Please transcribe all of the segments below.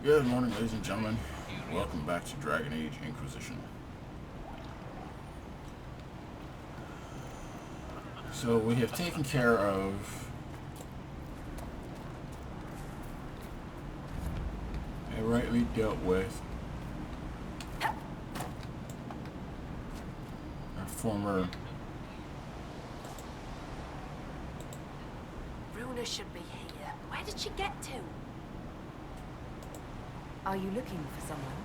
Good morning, ladies and gentlemen. Welcome back to Dragon Age Inquisition. So we have taken care of and rightly dealt with our former Runa should be here. Where did she get to? Are you looking for someone?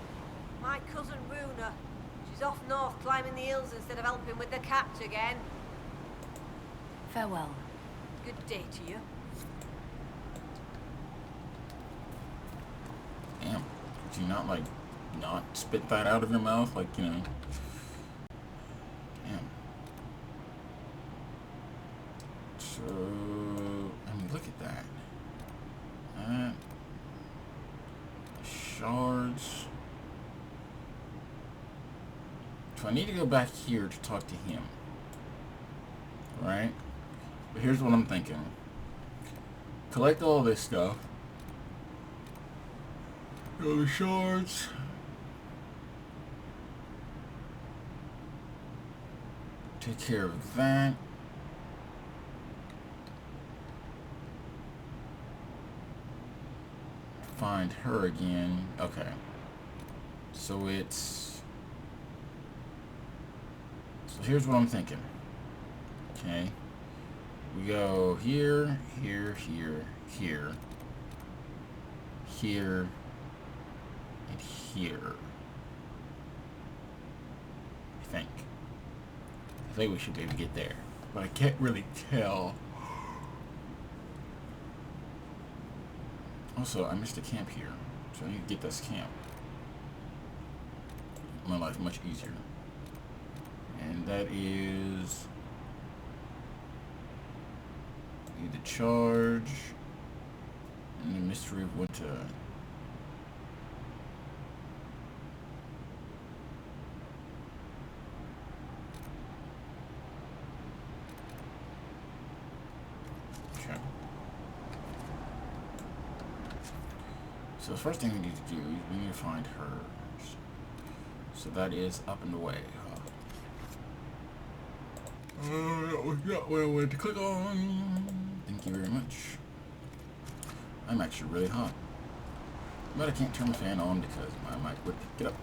My cousin Runa. She's off north climbing the hills instead of helping with the cats again. Farewell. Good day to you. damn. Could you not spit that out of your mouth? Damn. So look at that. Shards. So I need to go back here to talk to him. Right? But here's what I'm thinking. Collect all this stuff. All the shards. Take care of that. Find her again. Okay. So here's what I'm thinking. Okay. We go here, here, here, here, here, and here. I think we should be able to get there. But I can't really tell. Also, I missed a camp here, so I need to get this camp. My life much easier. And that is the charge and the mystery of winter. Okay. So the first thing we need to do is we need to find her. So that is up and away, huh? That was not what I wanted to click on. Thank you very much. I'm actually really hot. But I can't turn the fan on because my mic would pick it up.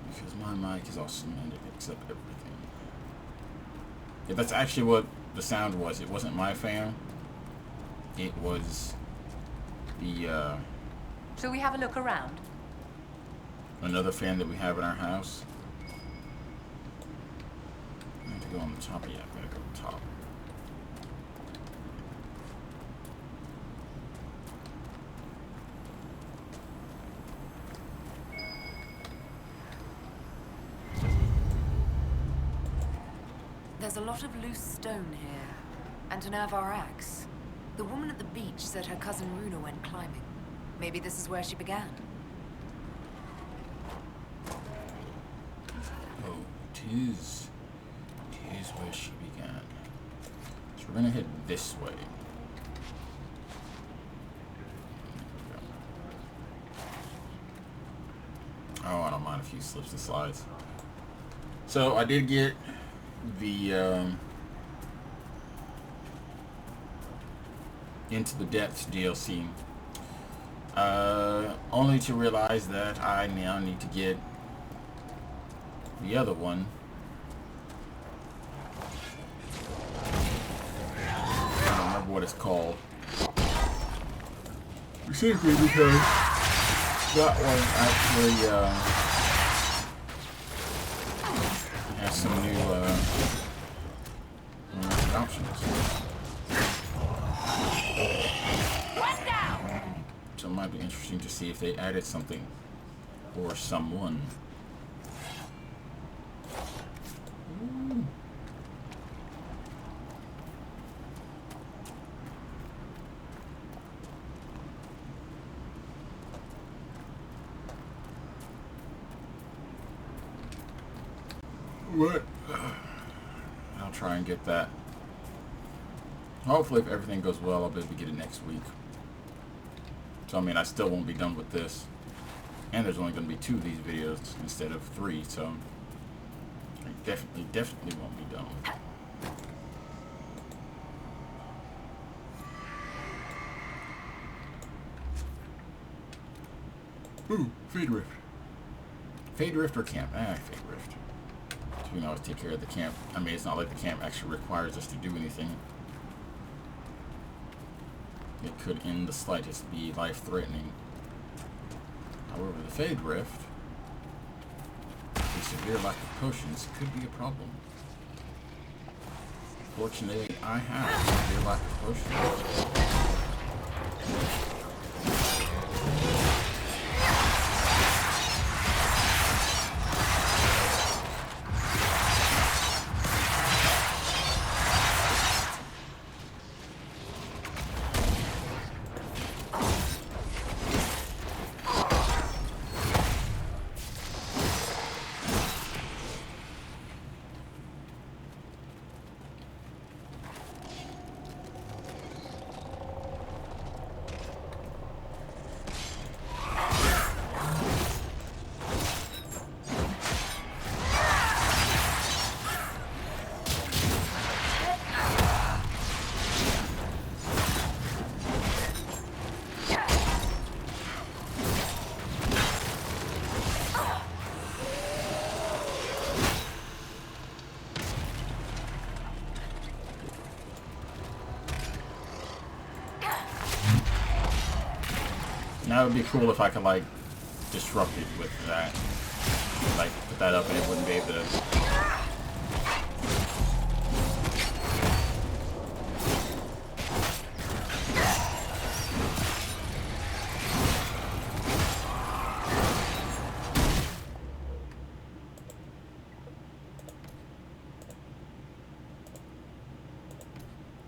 Because my mic is all cemented except everything. Yeah, that's actually what the sound was. It wasn't my fan. It was the Shall we have a look around? another fan that we have in our house. I have to go on the top. Yeah, I gotta go on the top. There's a lot of loose stone here, and an Avar axe. The woman at the beach said her cousin Runa went climbing. Maybe this is where she began. Oh, it is where she began. So we're gonna head this way. Oh, I don't mind a few slips and slides. So I did get the Into the Depths DLC. Only to realize that I now need to get the other one. I don't remember what it's called. Specifically because that one actually has some new options. So it might be interesting to see if they added something or someone. Ooh. What? I'll try and get that Hopefully, if everything goes well, I'll be able to get it next week. So, I mean, I still won't be done with this. And there's only going to be 2 of these videos instead of 3, so I definitely won't be done with it. Ooh, Fade Rift. Fade Rift or camp? Fade Rift. So we can always take care of the camp. I mean, it's not like the camp actually requires us to do anything. It could, in the slightest, be life-threatening. However, the Fade Rift, a severe lack of potions could be a problem. Fortunately, I have a severe lack of potions. Now it would be cool if I could, like, disrupt it with that. Like, put that up and it wouldn't be able to...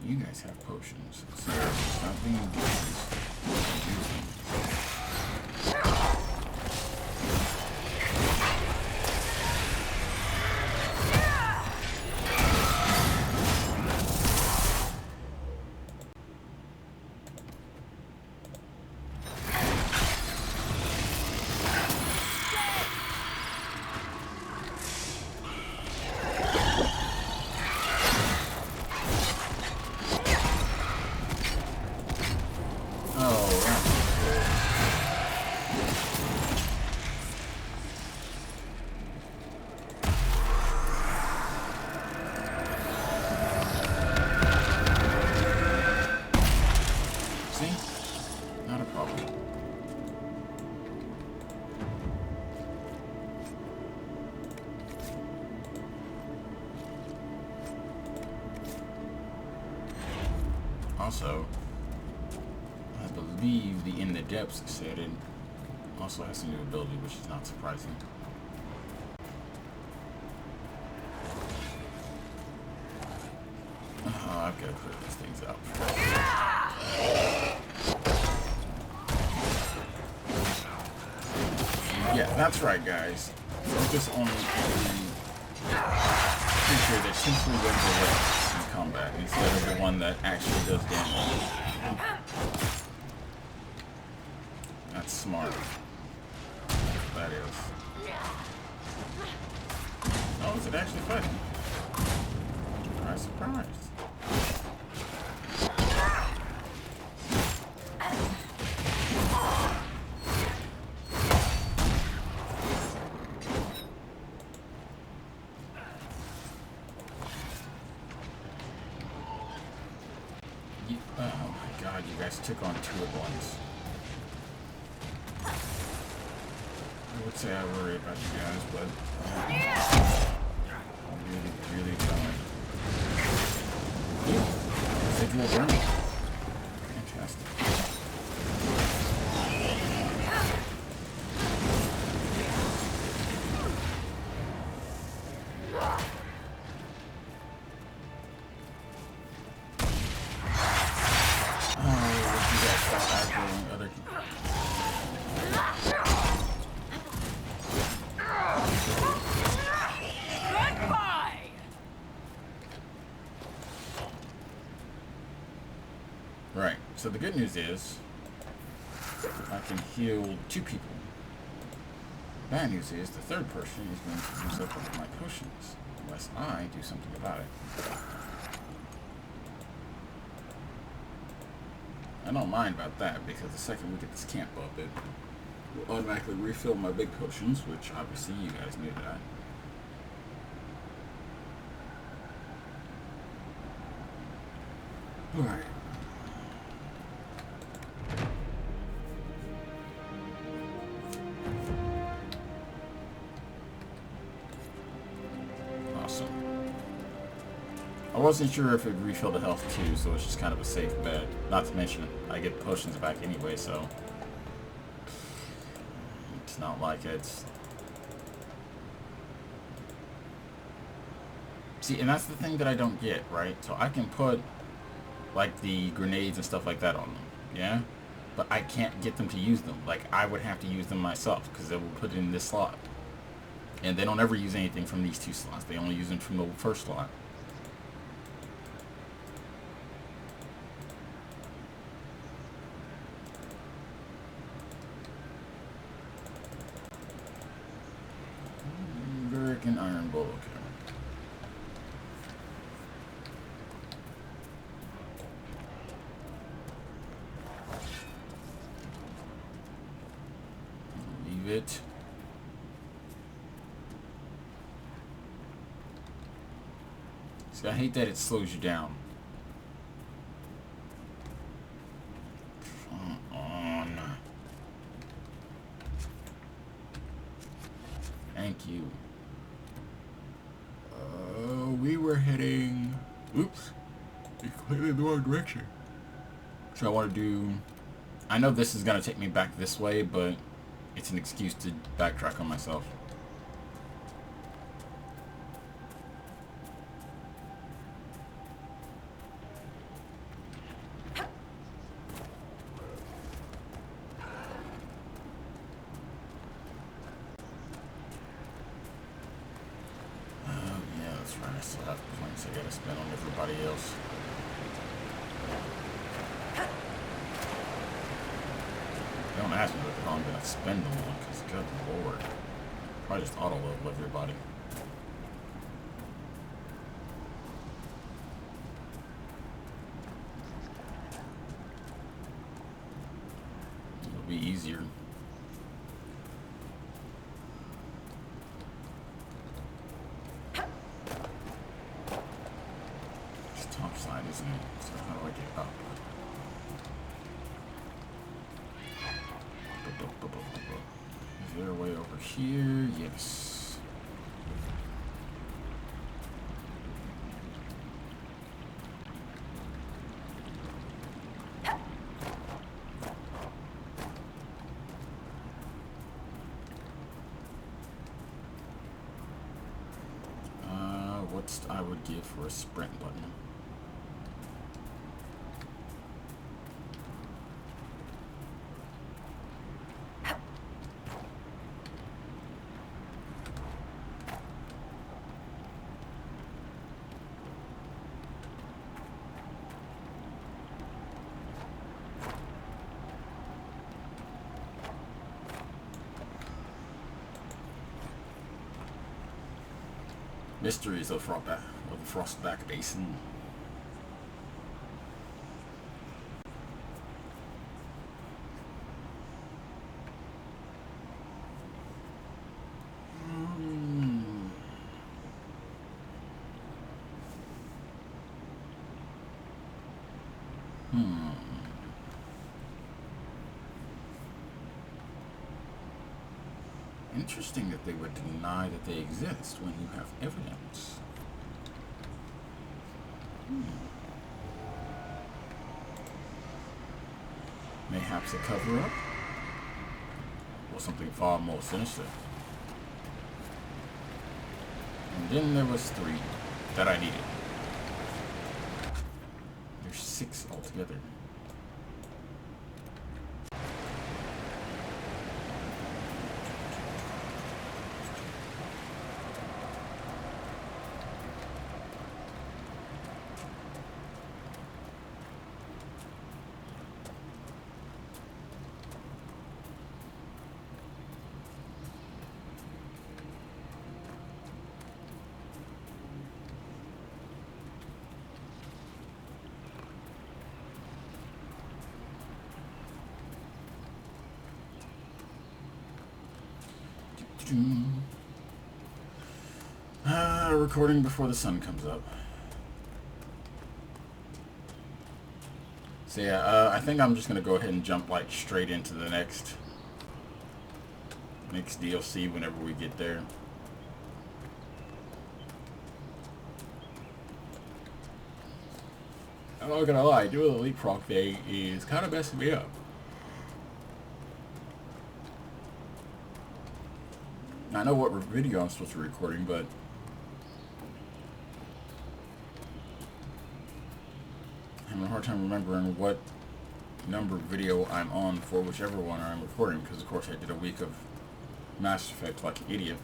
You guys have potions. So stop being douches. Use them. Also, I believe the In the Depths setting also has a new ability, which is not surprising. Oh, I've got to clear these things out. Yeah, that's right, guys. Focus on the creature that simply runs away in combat instead of the one that actually does damage. That's smart. That is. Oh, is it actually fighting? I'm surprised. Oh my god, you guys took on 2 at once. I would say I worry about you guys, but I'm really trying. Residual burn. Fantastic. So the good news is I can heal 2 people. Bad news is the third person is going to use up all of my potions unless I do something about it. I don't mind about that because the second we get this camp up, it will automatically refill my big potions, which obviously you guys knew that. Alright. Awesome. I wasn't sure if it would refill the health too, so it's just kind of a safe bet. Not to mention, I get potions back anyway, so it's not like it's... See, and that's the thing that I don't get, right? So I can put, like, the grenades and stuff like that on them, yeah? But I can't get them to use them. Like, I would have to use them myself, because they will put it in this slot. And they don't ever use anything from these 2 slots. They only use them from the first slot. American Iron Bowl, okay. Leave it. See, I hate that it slows you down. Come on. Thank you. We were heading... Oops. It's clearly the wrong direction. So I want to do... I know this is going to take me back this way, but it's an excuse to backtrack on myself. I still have points I gotta spend on everybody else. Don't ask me what the hell I'm gonna spend them on, because good lord. Probably just auto level everybody. It'll be easier. Isn't it? So how do I get up? Is there a way over here? Yes. What's I would give for a sprint button? Mysteries of the Frostback Basin. Interesting that they would deny that they exist when you have evidence. Mayhaps a cover-up? Or something far more sinister. And then there was 3 that I needed. There's 6 altogether. Recording before the sun comes up. So yeah, I think I'm just gonna go ahead and jump like straight into the next DLC whenever we get there. I'm not gonna lie, doing the leapfrog thing is kind of messing me up. I know what video I'm supposed to be recording, but I'm having a hard time remembering what number video I'm on for whichever one I'm recording, because of course I did a week of Mass Effect like an idiot.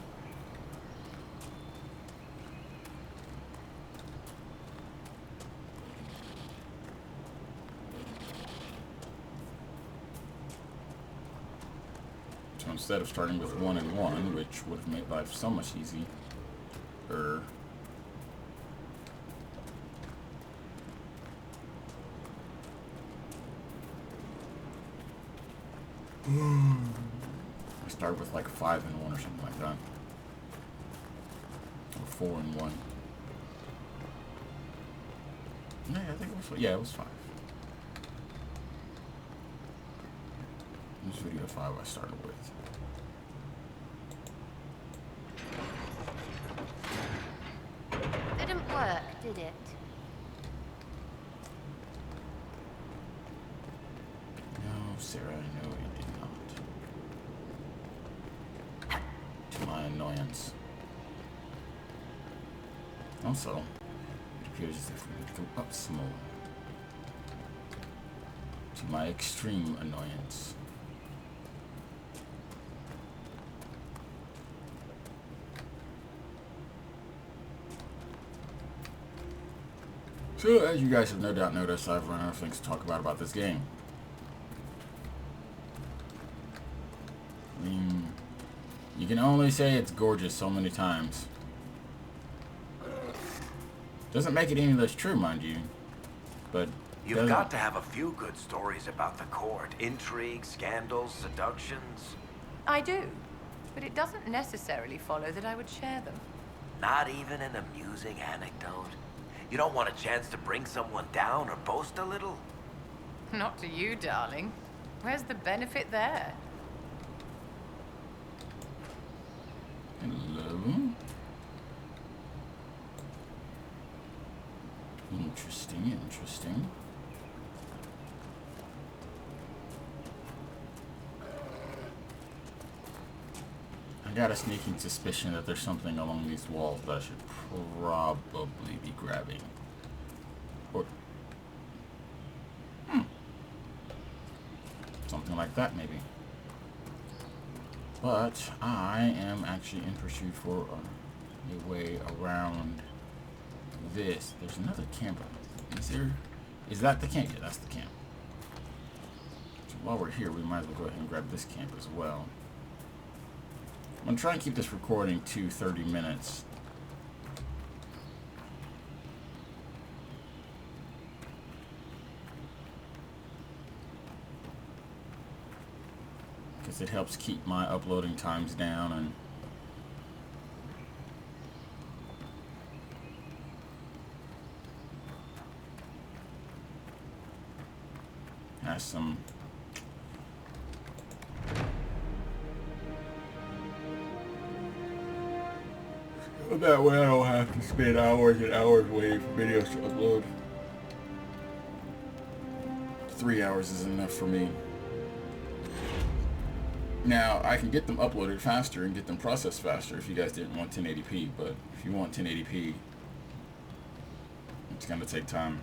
So instead of starting with 1 and 1, which would have made life so much easier, I start with like 5 and 1 or something like that, or 4 and 1. Yeah, I think it was. Yeah, it was 5. This video 5 I started with. Didn't work, did it? No, Sarah, no, it did not. To my annoyance. Also, it appears as if we need to go up some more. To my extreme annoyance. So, as you guys have no doubt noticed, I've run out of things to talk about this game. I mean, you can only say it's gorgeous so many times. Doesn't make it any less true, mind you. But you've got to have a few good stories about the court. Intrigue, scandals, seductions. I do, but it doesn't necessarily follow that I would share them. Not even an amusing anecdote? You don't want a chance to bring someone down or boast a little? Not to you, darling. Where's the benefit there? Hello? Interesting, interesting. I got a sneaking suspicion that there's something along these walls that I should probably be grabbing. Or... something like that, maybe. But I am actually in pursuit for a way around this. There's another camp. Is that the camp? Yeah, that's the camp. So while we're here, we might as well go ahead and grab this camp as well. I'm going to try and keep this recording to 30 minutes. Because it helps keep my uploading times down and has some that way I don't have to spend hours and hours waiting for videos to upload. 3 hours is enough for me. Now, I can get them uploaded faster and get them processed faster if you guys didn't want 1080p, but if you want 1080p, it's gonna take time.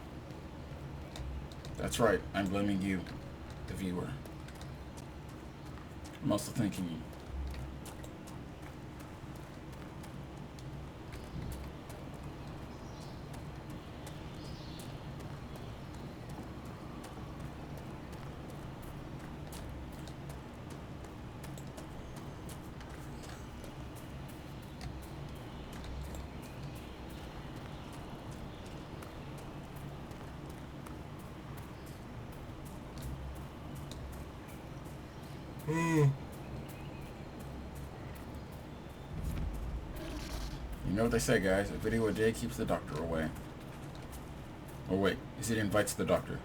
That's right, I'm blaming you, the viewer. I'm also thanking you. You know what they say, guys. A video a day keeps the doctor away. Or wait, is it invites the doctor?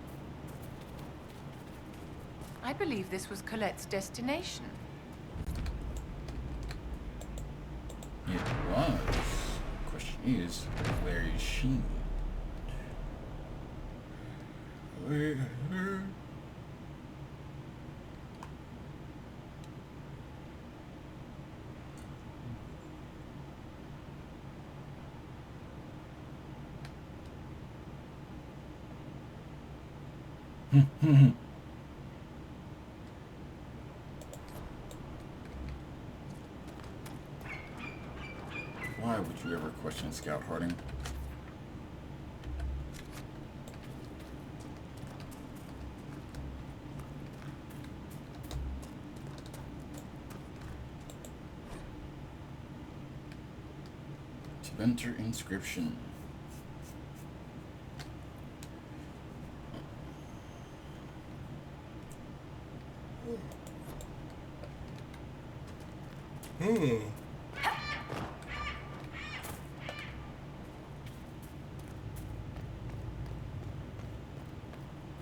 I believe this was Colette's destination. It was. Question is, where is she? Where? Why would you ever question Scout Harding? To enter inscription.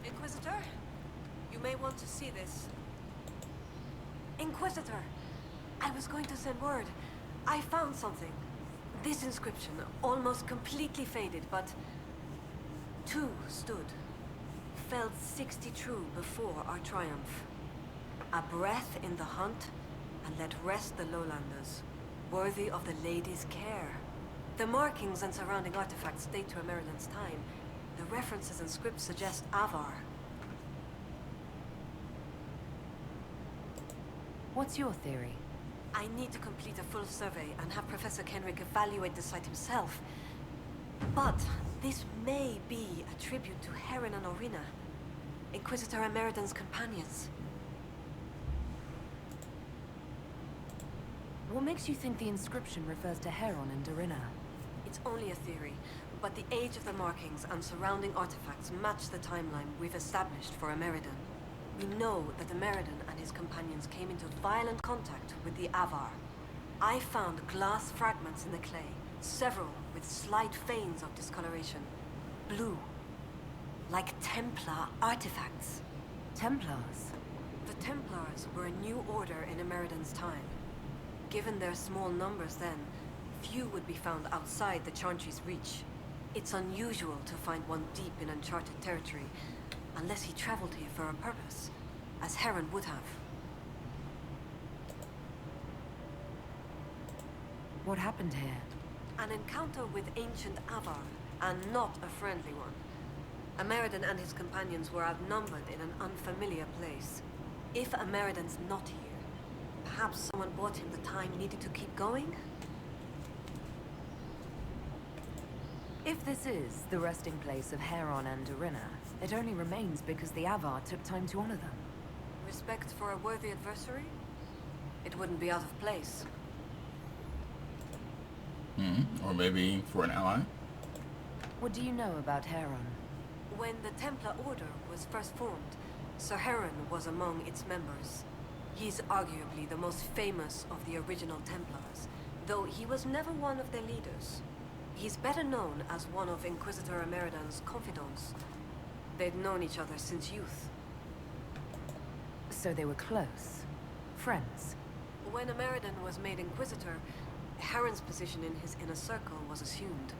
Inquisitor? You may want to see this. Inquisitor! I was going to send word. I found something. This inscription, almost completely faded, but... two stood. Felled 60 true before our triumph. A breath in the hunt, and let rest the lowlanders, worthy of the lady's care. The markings and surrounding artifacts date to Ameridan's time. The references and scripts suggest Avar. What's your theory? I need to complete a full survey and have Professor Kenrick evaluate the site himself. But this may be a tribute to Heron and Orina, Inquisitor Ameridan's companions. What makes you think the inscription refers to Hakkon and Dorina? It's only a theory, but the age of the markings and surrounding artifacts match the timeline we've established for Ameridan. We know that Ameridan and his companions came into violent contact with the Avar. I found glass fragments in the clay, several with slight veins of discoloration. Blue. Like Templar artifacts. Templars? The Templars were a new order in Ameridan's time. Given their small numbers then, few would be found outside the Chantry's reach. It's unusual to find one deep in uncharted territory, unless he traveled here for a purpose, as Heron would have. What happened here? An encounter with ancient Avar, and not a friendly one. Ameridan and his companions were outnumbered in an unfamiliar place. If Ameridan's not here, perhaps someone bought him the time needed to keep going? If this is the resting place of Hakkon and Dorina, it only remains because the Avar took time to honor them. Respect for a worthy adversary? It wouldn't be out of place. Or maybe for an ally? What do you know about Hakkon? When the Templar Order was first formed, Sir Heron was among its members. He's arguably the most famous of the original Templars, though he was never one of their leaders. He's better known as one of Inquisitor Ameridan's confidants. They'd known each other since youth. So they were close. Friends. When Ameridan was made Inquisitor, Heron's position in his inner circle was assumed.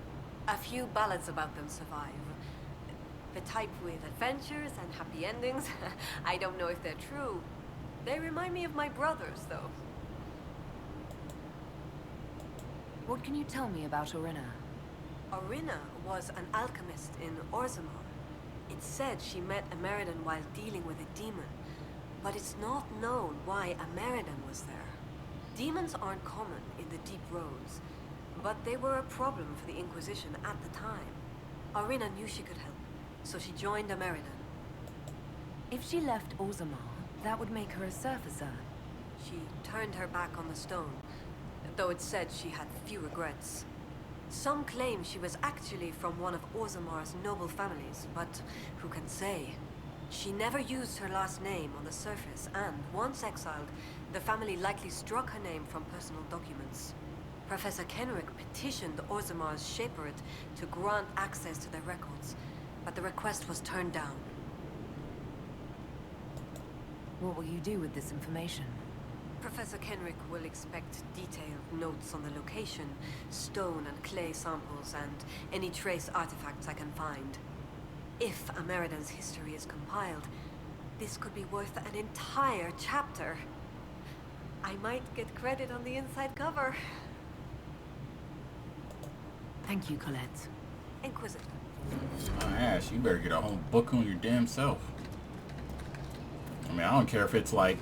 A few ballads about them survive. The type with adventures and happy endings. I don't know if they're true. They remind me of my brothers, though. What can you tell me about Orina? Orina was an alchemist in Orzammar. It's said she met Ameridan while dealing with a demon, but it's not known why Ameridan was there. Demons aren't common in the Deep Roads, but they were a problem for the Inquisition at the time. Orina knew she could help, so she joined Ameridan. If she left Orzammar, that would make her a surfacer. She turned her back on the stone, though it's said she had few regrets. Some claim she was actually from one of Orzammar's noble families, but who can say? She never used her last name on the surface, and once exiled, the family likely struck her name from personal documents. Professor Kenrick petitioned Orzamar's Shapered to grant access to their records, but the request was turned down. What will you do with this information? Professor Kenrick will expect detailed notes on the location, stone and clay samples, and any trace artifacts I can find. If Ameridan's history is compiled, this could be worth an entire chapter. I might get credit on the inside cover. Thank you, Colette. Inquisitor. My ass, you better get a whole book on your damn self. I mean, I don't care if it's like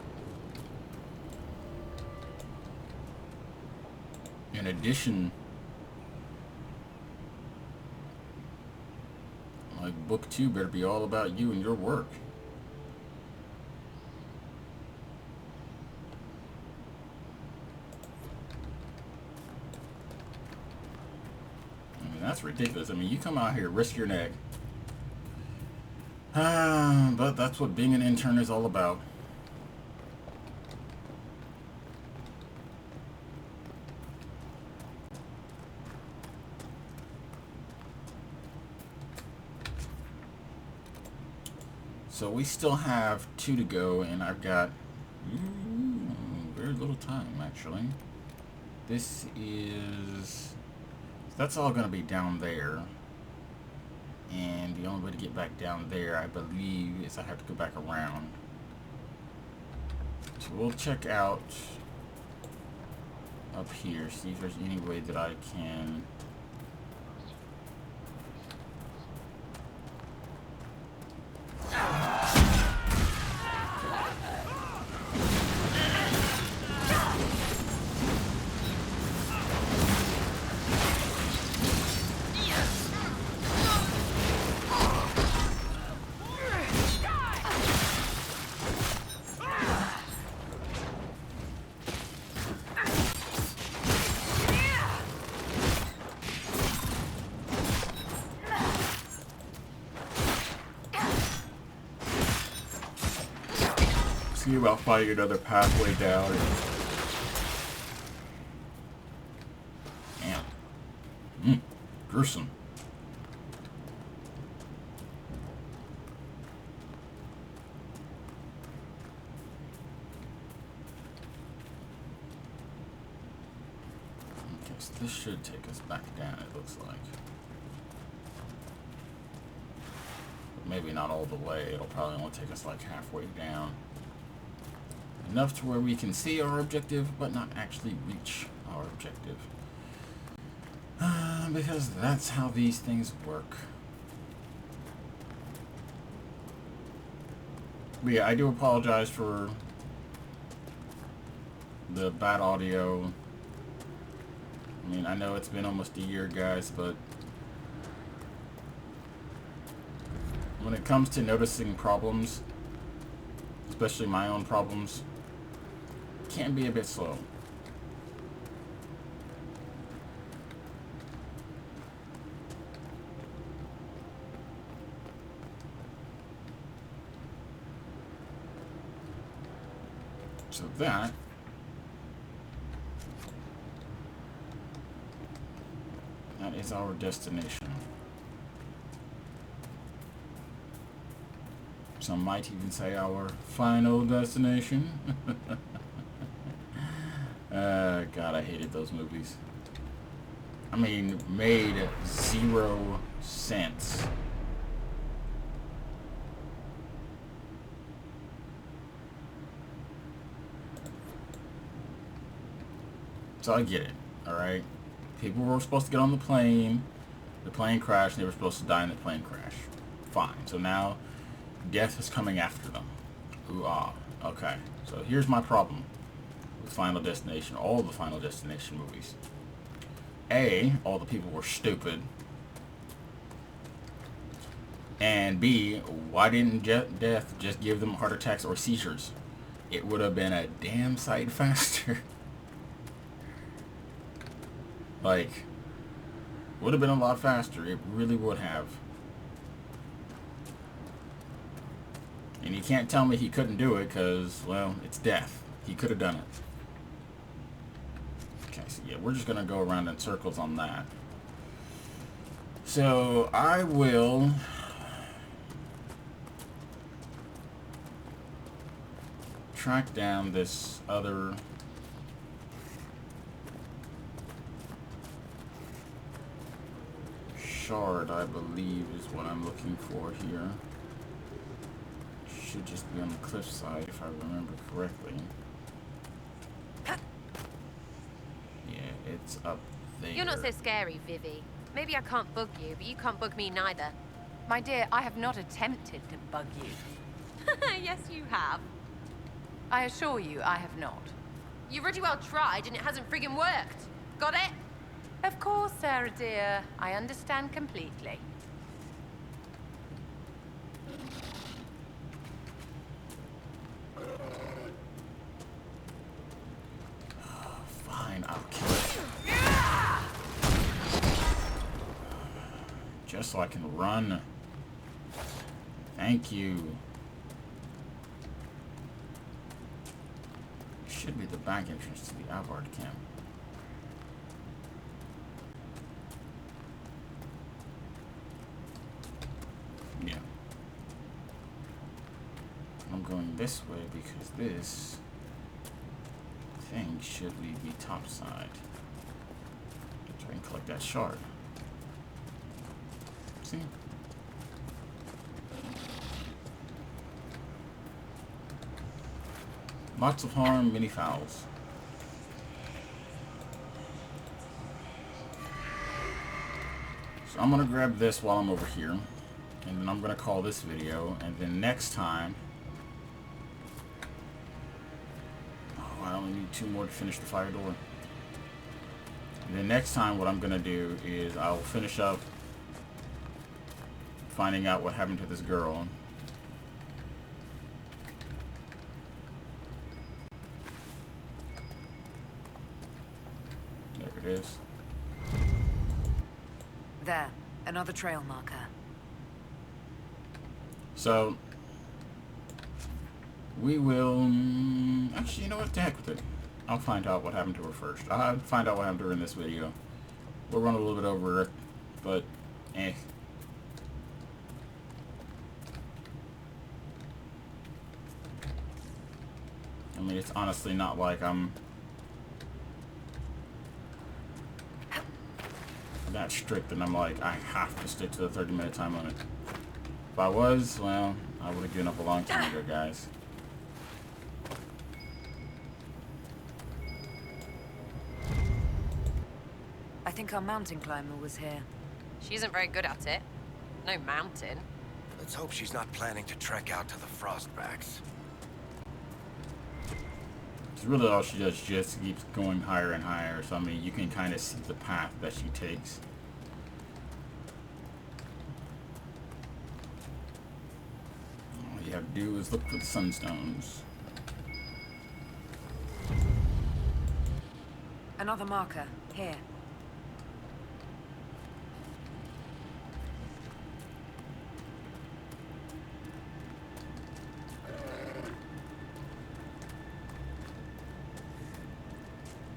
an edition, like book 2 better be all about you and your work. I mean, that's ridiculous. I mean, you come out here, risk your neck. But that's what being an intern is all about. So we still have 2 to go, and I've got very little time, actually. This is... That's all going to be down there. And the only way to get back down there, I believe, is I have to go back around. So we'll check out up here, see if there's any way that I can... See about finding another pathway down. Damn. Gruesome. Okay, so this should take us back down, it looks like. But maybe not all the way. It'll probably only take us like halfway down. Enough to where we can see our objective, but not actually reach our objective. Because that's how these things work. But yeah, I do apologize for the bad audio. I mean, I know it's been almost a year, guys, but when it comes to noticing problems, especially my own problems, can be a bit slow. So that is our destination. Some might even say our final destination. God, I hated those movies. I mean, made 0 sense. So I get it, alright? People were supposed to get on the plane crashed, and they were supposed to die in the plane crash. Fine. So now, death is coming after them. Ooh, ah. Okay. So here's my problem with Final Destination, all the Final Destination movies. A, all the people were stupid. And B, why didn't death just give them heart attacks or seizures? It would have been a damn sight faster. Like, would have been a lot faster. It really would have. And you can't tell me he couldn't do it because, well, it's death. He could have done it. Okay, so yeah, we're just gonna go around in circles on that. So I will track down this other shard, I believe is what I'm looking for here. Should just be on the cliffside if I remember correctly. Yeah, it's up there. You're not so scary, Vivi. Maybe I can't bug you, but you can't bug me neither. My dear, I have not attempted to bug you. Yes, you have. I assure you, I have not. You really well tried, and it hasn't friggin' worked. Got it? Of course, Sarah dear. I understand completely. Fine, I'll kill it. Just so I can run. Thank you. Should be the back entrance to the abound camp. Yeah. I'm going this way because this thing should lead me topside. So I can collect that shard. See? Lots of harm, many fouls. So I'm gonna grab this while I'm over here, and then I'm gonna call this video, and then next time, oh, I only need 2 more to finish the fire door. And then next time what I'm gonna do is I'll finish up finding out what happened to this girl. There it is. There, another trail marker. So we will actually, you know what, to heck with it. I'll find out what happened to her first. I'll find out what happened to her in this video. We'll run a little bit over it, but eh. I mean, it's honestly not like I'm that strict and I'm like, I have to stick to the 30-minute time limit. If I was, well, I would have given up a long time ago, guys. I think our mountain climber was here. She isn't very good at it. No mountain. Let's hope she's not planning to trek out to the Frostbacks. It's really all she does, she just keeps going higher and higher, so I mean, you can kind of see the path that she takes. All you have to do is look for the sunstones. Another marker, here.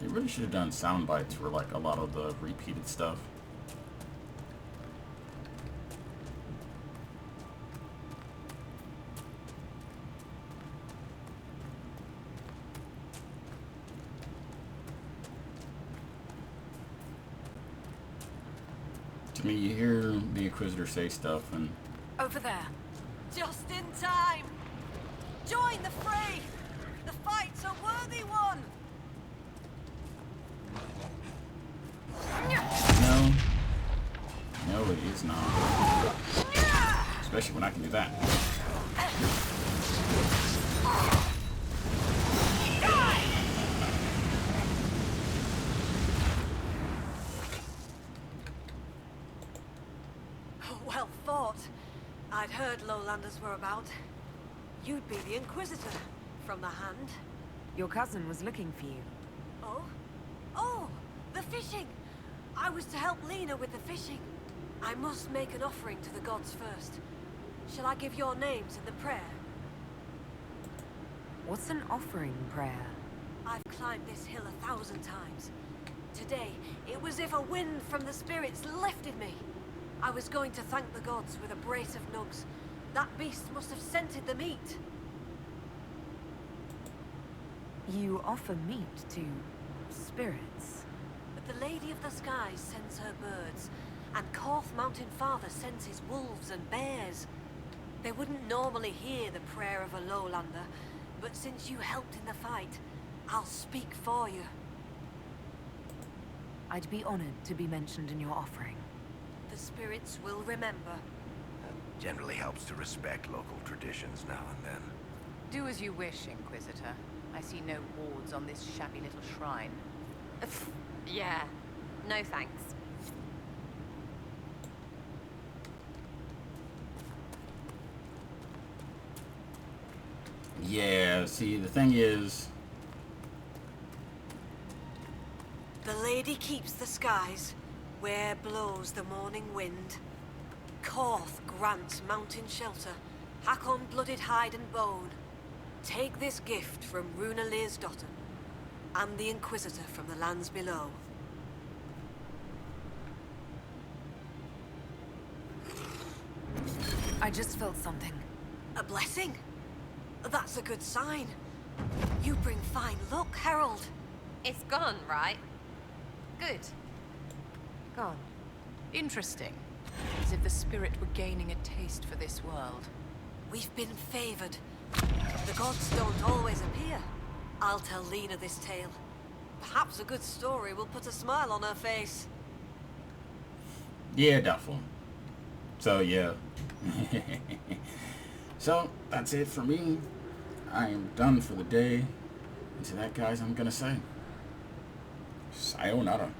They really should have done sound bites for like a lot of the repeated stuff. To me, you hear the Inquisitor say stuff and... Over there. Just in time! Join the fray! The fight's a worthy one! No. No, it is not. Especially when I can do that. Well fought. I'd heard lowlanders were about. You'd be the Inquisitor, from the hand. Your cousin was looking for you. Oh? Oh! The fishing! I was to help Lena with the fishing. I must make an offering to the gods first. Shall I give your names in the prayer? What's an offering prayer? I've climbed this hill 1,000 times. Today, it was as if a wind from the spirits lifted me. I was going to thank the gods with a brace of nugs. That beast must have scented the meat. You offer meat to spirits? But the Lady of the Skies sends her birds, and Korth Mountain Father sends his wolves and bears. They wouldn't normally hear the prayer of a lowlander, but since you helped in the fight, I'll speak for you. I'd be honored to be mentioned in your offering. The spirits will remember. Generally helps to respect local traditions now and then. Do as you wish, Inquisitor. I see no wards on this shabby little shrine. Yeah. No thanks. Yeah, see, the thing is... The lady keeps the skies, where blows the morning wind. Korth grants mountain shelter, Hakkon blooded hide and bone. Take this gift from Runa Learsdotter, and the Inquisitor from the lands below. I just felt something. A blessing? That's a good sign. You bring fine luck, Herald. It's gone, right? Good. Gone. Interesting. As if the spirit were gaining a taste for this world. We've been favored. The gods don't always appear. I'll tell Lena this tale. Perhaps a good story will put a smile on her face. Yeah, doubtful. So, yeah. So, that's it for me. I am done for the day. And to that, guys, I'm gonna say, sayonara.